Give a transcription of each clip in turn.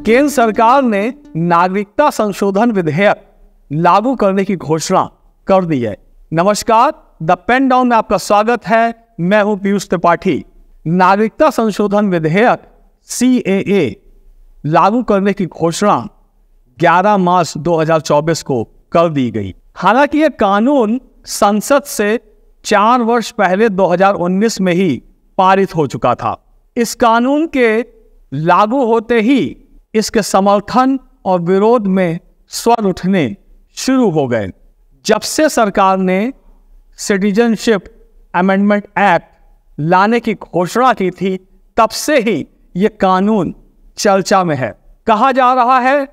केंद्र सरकार ने नागरिकता संशोधन विधेयक लागू करने की घोषणा कर दी है। नमस्कार, द पेन डाउन में आपका स्वागत है। मैं हूं पीयूष त्रिपाठी। नागरिकता संशोधन विधेयक CAA लागू करने की घोषणा 11 मार्च 2024 को कर दी गई। हालांकि यह कानून संसद से 4 वर्ष पहले 2019 में ही पारित हो चुका था। इस कानून के लागू होते ही इसके समर्थन और विरोध में स्वर उठने शुरू हो गए। जब से सरकार ने सिटीजनशिप अमेंडमेंट एक्ट लाने की घोषणा की थी, तब से ही ये कानून चर्चा में है। कहा जा रहा है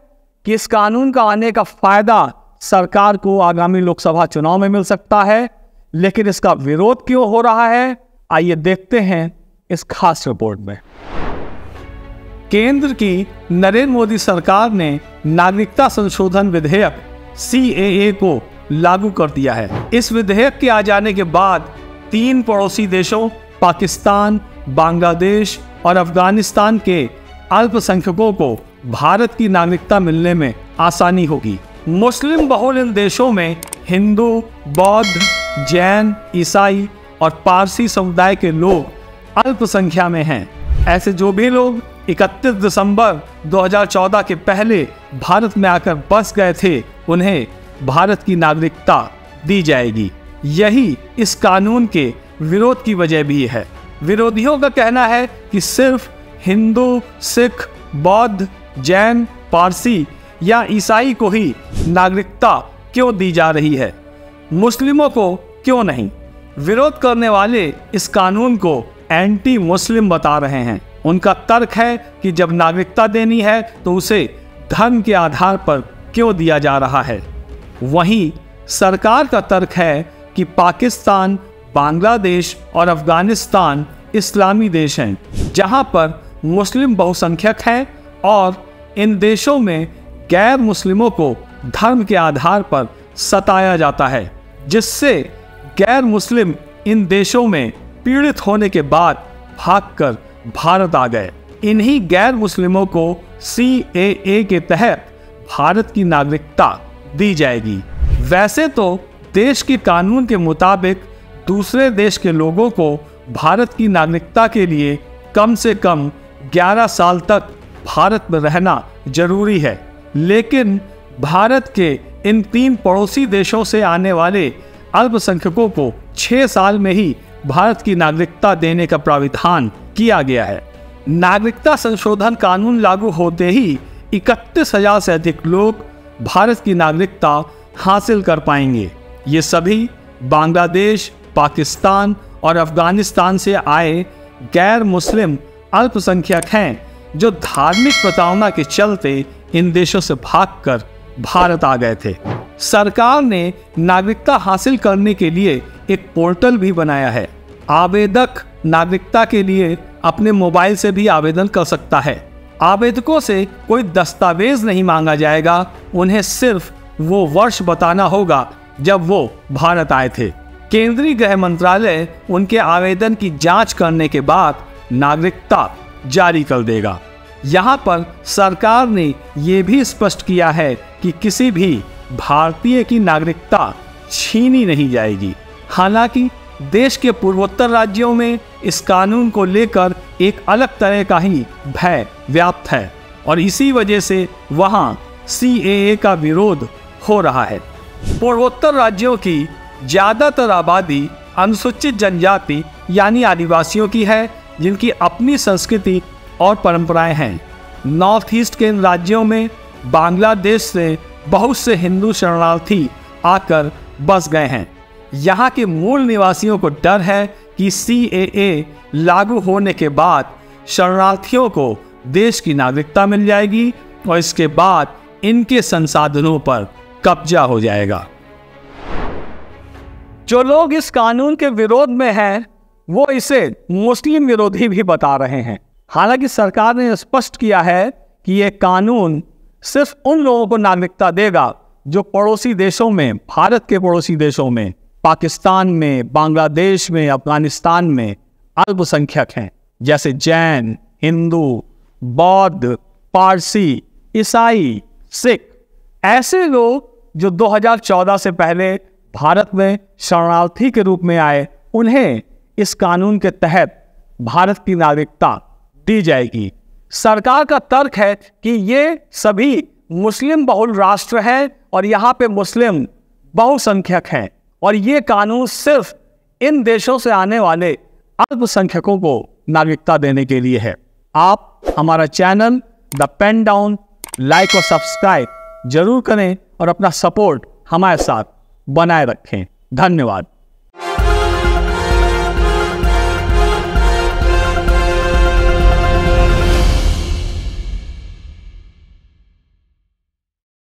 कि इस कानून का आने का फायदा सरकार को आगामी लोकसभा चुनाव में मिल सकता है, लेकिन इसका विरोध क्यों हो रहा है, आइए देखते हैं इस खास रिपोर्ट में। केंद्र की नरेंद्र मोदी सरकार ने नागरिकता संशोधन विधेयक CAA को लागू कर दिया है। इस विधेयक के आ जाने के बाद 3 पड़ोसी देशों पाकिस्तान, बांग्लादेश और अफगानिस्तान के अल्पसंख्यकों को भारत की नागरिकता मिलने में आसानी होगी। मुस्लिम बहुल इन देशों में हिंदू, बौद्ध, जैन, ईसाई और पारसी समुदाय के लोग अल्पसंख्या में हैं। ऐसे जो भी लोग 31 दिसंबर 2014 के पहले भारत में आकर बस गए थे, उन्हें भारत की नागरिकता दी जाएगी। यही इस कानून के विरोध की वजह भी है। विरोधियों का कहना है कि सिर्फ हिंदू, सिख, बौद्ध, जैन, पारसी या ईसाई को ही नागरिकता क्यों दी जा रही है, मुस्लिमों को क्यों नहीं। विरोध करने वाले इस कानून को एंटी मुस्लिम बता रहे हैं। उनका तर्क है कि जब नागरिकता देनी है तो उसे धर्म के आधार पर क्यों दिया जा रहा है। वहीं सरकार का तर्क है कि पाकिस्तान, बांग्लादेश और अफगानिस्तान इस्लामी देश हैं, जहां पर मुस्लिम बहुसंख्यक हैं और इन देशों में गैर मुस्लिमों को धर्म के आधार पर सताया जाता है, जिससे गैर मुस्लिम इन देशों में पीड़ित होने के बाद भागकर भारत आ गए। इन्हीं गैर मुस्लिमों को CAA के तहत भारत की नागरिकता दी जाएगी। वैसे तो देश के कानून के मुताबिक दूसरे देश के लोगों को भारत की नागरिकता के लिए कम से कम 11 साल तक भारत में रहना जरूरी है, लेकिन भारत के इन 3 पड़ोसी देशों से आने वाले अल्पसंख्यकों को 6 साल में ही भारत की नागरिकता देने का प्राविधान किया गया है। नागरिकता संशोधन कानून लागू होते ही 31,000 से अधिक लोग भारत की नागरिकता हासिल कर पाएंगे। ये सभी बांग्लादेश, पाकिस्तान और अफगानिस्तान से आए गैर मुस्लिम अल्पसंख्यक हैं, जो धार्मिक प्रताड़ना के चलते इन देशों से भागकर भारत आ गए थे। सरकार ने नागरिकता हासिल करने के लिए एक पोर्टल भी बनाया है। आवेदक नागरिकता के लिए अपने मोबाइल से भी आवेदन कर सकता है। आवेदकों से कोई दस्तावेज नहीं मांगा जाएगा, उन्हें सिर्फ वो वर्ष बताना होगा जब वो भारत आए थे। केंद्रीय गृह मंत्रालय उनके आवेदन की जांच करने के बाद नागरिकता जारी कर देगा। यहाँ पर सरकार ने ये भी स्पष्ट किया है कि किसी भी भारतीय की नागरिकता छीनी नहीं जाएगी। हालांकि देश के पूर्वोत्तर राज्यों में इस कानून को लेकर एक अलग तरह का ही भय व्याप्त है और इसी वजह से वहां CAA का विरोध हो रहा है। पूर्वोत्तर राज्यों की ज्यादातर आबादी अनुसूचित जनजाति यानी आदिवासियों की है, जिनकी अपनी संस्कृति और परंपराएं हैं। नॉर्थ ईस्ट के इन राज्यों में बांग्लादेश से बहुत से हिंदू शरणार्थी आकर बस गए हैं। यहाँ के मूल निवासियों को डर है कि CAA लागू होने के बाद शरणार्थियों को देश की नागरिकता मिल जाएगी और इसके बाद इनके संसाधनों पर कब्जा हो जाएगा। जो लोग इस कानून के विरोध में हैं, वो इसे मुस्लिम विरोधी भी बता रहे हैं। हालांकि सरकार ने स्पष्ट किया है कि यह कानून सिर्फ उन लोगों को नागरिकता देगा जो पड़ोसी देशों में, भारत के पड़ोसी देशों में, पाकिस्तान में, बांग्लादेश में, अफगानिस्तान में अल्पसंख्यक हैं, जैसे जैन, हिंदू, बौद्ध, पारसी, ईसाई, सिख, ऐसे लोग जो 2014 से पहले भारत में शरणार्थी के रूप में आए, उन्हें इस कानून के तहत भारत की नागरिकता दी जाएगी। सरकार का तर्क है कि ये सभी मुस्लिम बहुल राष्ट्र हैं और यहाँ पे मुस्लिम बहुसंख्यक हैं और ये कानून सिर्फ इन देशों से आने वाले अल्पसंख्यकों को नागरिकता देने के लिए है। आप हमारा channel the pen down like और सब्सक्राइब जरूर करें और अपना सपोर्ट हमारे साथ बनाए रखें। धन्यवाद।